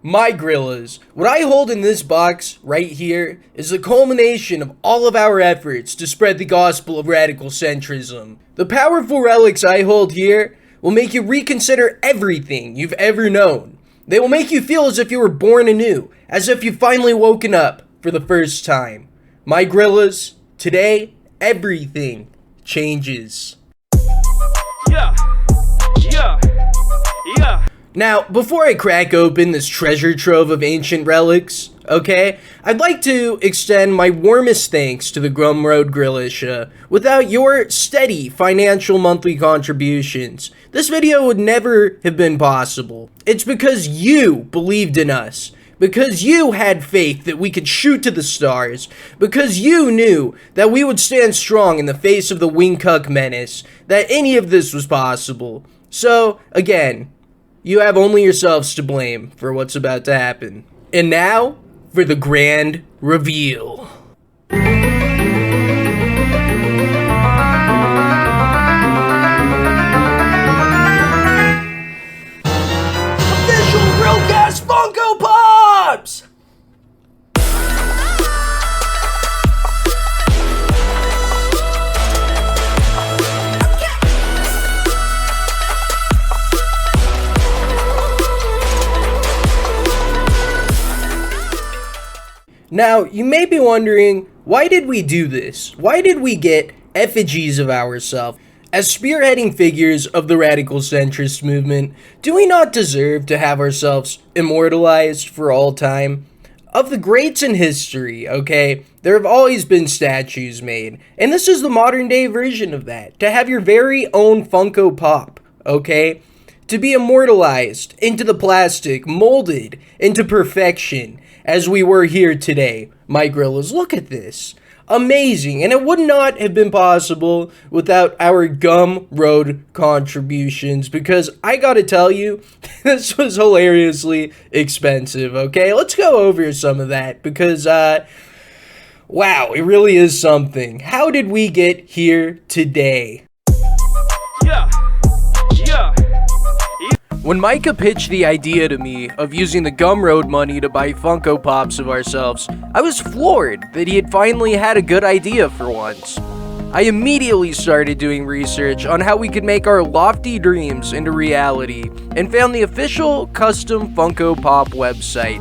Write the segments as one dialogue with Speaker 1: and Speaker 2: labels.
Speaker 1: My Grillas. What I hold in this box right here is the culmination of all of our efforts to spread the gospel of radical centrism. The powerful relics I hold here will make you reconsider everything you've ever known. They will make you feel as if you were born anew, as if you've finally woken up for the first time. My Grillas, today, everything changes. Yeah. Now, before I crack open this treasure trove of ancient relics, okay, I'd like to extend my warmest thanks to the Gumroad Grillers. Without your steady financial monthly contributions, this video would never have been possible. It's because you believed in us, because you had faith that we could shoot to the stars, because you knew that we would stand strong in the face of the wingcuck menace, that any of this was possible. So, again, you have only yourselves to blame for what's about to happen. And now, for the grand reveal. Official Grillcast Funko Pops! Now, you may be wondering, why did we do this? Why did we get effigies of ourselves? As spearheading figures of the radical centrist movement, do we not deserve to have ourselves immortalized for all time? Of the greats in history, okay, there have always been statues made, and this is the modern day version of that. To have your very own Funko Pop, okay? To be immortalized into the plastic, molded into perfection, as we were here today. My Grillas, look at this. Amazing, and it would not have been possible without our Gumroad contributions, because I gotta tell you, this was hilariously expensive, okay? Let's go over some of that, because, wow, it really is something. How did we get here today? When Micah pitched the idea to me of using the Gumroad money to buy Funko Pops of ourselves, I was floored that he had finally had a good idea for once. I immediately started doing research on how we could make our lofty dreams into reality and found the official custom Funko Pop website.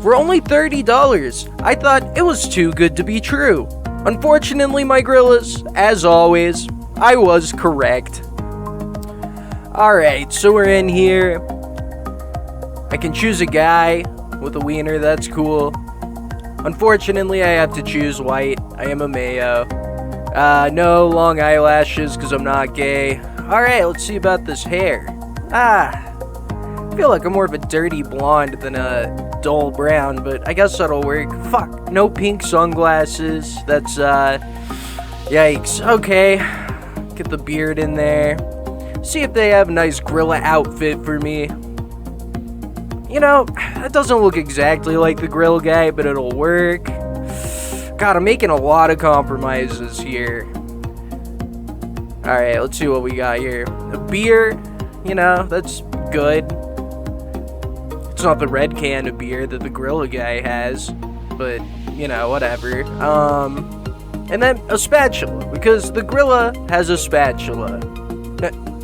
Speaker 1: For only $30, I thought it was too good to be true. Unfortunately, my Grillas, as always, I was correct. Alright, so we're in here. I can choose a guy with a wiener, that's cool. Unfortunately, I have to choose white. I am a mayo. No long eyelashes because I'm not gay. Alright, let's see about this hair. I feel like I'm more of a dirty blonde than a dull brown, but I guess that'll work. Fuck, no pink sunglasses. That's, yikes. Okay, get the beard in there. See if they have a nice gorilla outfit for me. You know, that doesn't look exactly like the grill guy, but it'll work. God, I'm making a lot of compromises here. Alright, let's see what we got here. A beer, you know, that's good. It's not the red can of beer that the gorilla guy has, but, you know, whatever. And then a spatula, because the gorilla has a spatula.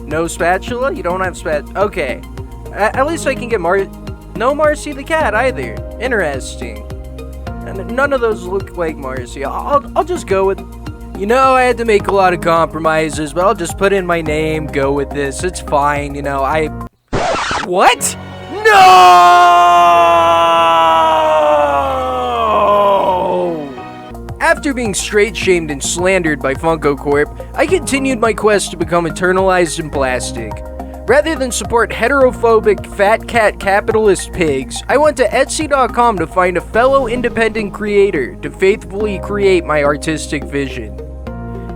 Speaker 1: No spatula? You don't have okay. At least I can get no Marcy the cat either. Interesting. And none of those look like Marcy. I'll just go with... You know, I had to make a lot of compromises, but I'll just put in my name, go with this. It's fine, you know, What? No! After being straight-shamed and slandered by Funko Corp, I continued my quest to become internalized in plastic. Rather than support heterophobic, fat cat capitalist pigs, I went to Etsy.com to find a fellow independent creator to faithfully create my artistic vision.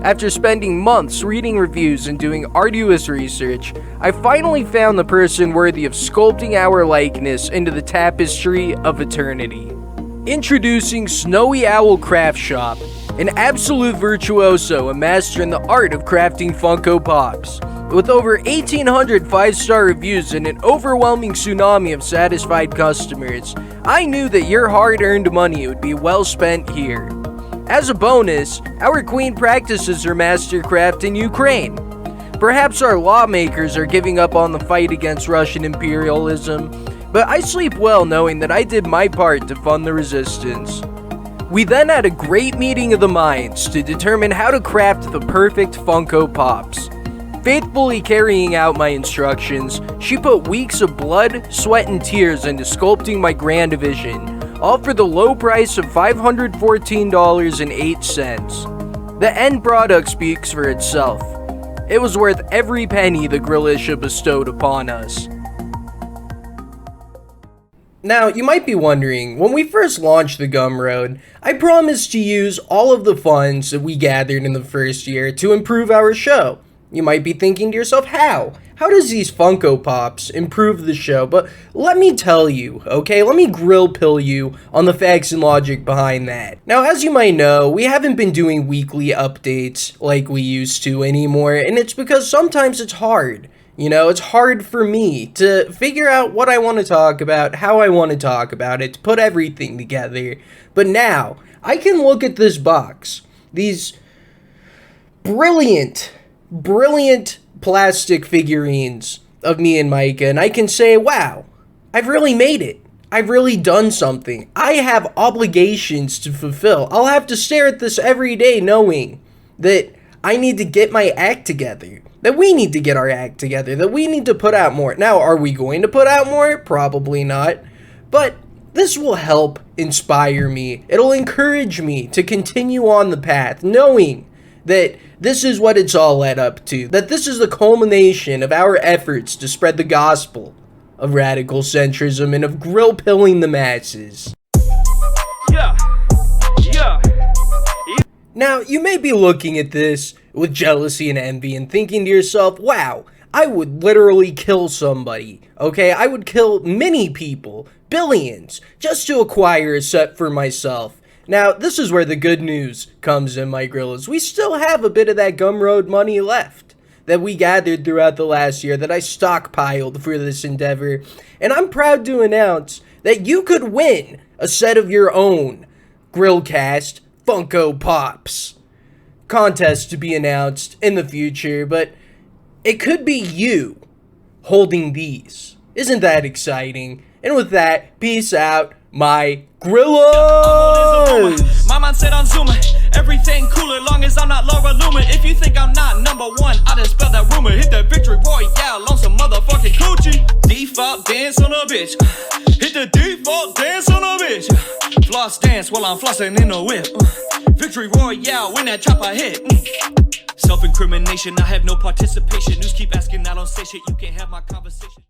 Speaker 1: After spending months reading reviews and doing arduous research, I finally found the person worthy of sculpting our likeness into the tapestry of eternity. Introducing Snowy Owl Craft Shop, an absolute virtuoso, a master in the art of crafting Funko Pops. With over 1,800 5-star reviews and an overwhelming tsunami of satisfied customers, I knew that your hard-earned money would be well spent here. As a bonus, our queen practices her mastercraft in Ukraine. Perhaps our lawmakers are giving up on the fight against Russian imperialism, but I sleep well knowing that I did my part to fund the resistance. We then had a great meeting of the minds to determine how to craft the perfect Funko Pops. Faithfully carrying out my instructions, she put weeks of blood, sweat, and tears into sculpting my grand vision, all for the low price of $514.08. The end product speaks for itself. It was worth every penny the Grillisha bestowed upon us. Now, you might be wondering, when we first launched the Gumroad, I promised to use all of the funds that we gathered in the first year to improve our show. You might be thinking to yourself, how? How does these Funko Pops improve the show? But let me tell you, okay? Let me grill pill you on the facts and logic behind that. Now, as you might know, we haven't been doing weekly updates like we used to anymore, and it's because sometimes it's hard. You know, it's hard for me to figure out what I want to talk about, how I want to talk about it, to put everything together. But now, I can look at this box, these brilliant plastic figurines of me and Micah, and I can say, wow, I've really made it. I've really done something. I have obligations to fulfill. I'll have to stare at this every day knowing that I need to get my act together. That we need to get our act together. That we need to put out more. Now, are we going to put out more? Probably not. But this will help inspire me. It'll encourage me to continue on the path, knowing that this is what it's all led up to. That this is the culmination of our efforts to spread the gospel of radical centrism and of grill pilling the masses. Yeah. Now, you may be looking at this with jealousy and envy and thinking to yourself, wow, I would literally kill somebody, okay? I would kill many people, billions, just to acquire a set for myself. Now, this is where the good news comes in, my grillas. We still have a bit of that Gumroad money left that we gathered throughout the last year that I stockpiled for this endeavor. And I'm proud to announce that you could win a set of your own Grillcast Funko Pops. Contest to be announced in the future, but it could be you holding these. Isn't that exciting? And with that, peace out, my grillas!
Speaker 2: My mind said on Zoomer, everything cooler, long as I'm not Laura Loomer. If you think I'm not number one, I just spell that rumor. Hit that victory royale on some motherfucking coochie. Default dance on a bitch. Hit the default dance on a bitch. Floss dance while I'm flossing in a whip. Victory royale when that chopper hit. Self-incrimination, I have no participation. News keep asking, I don't say shit, you can't have my conversation.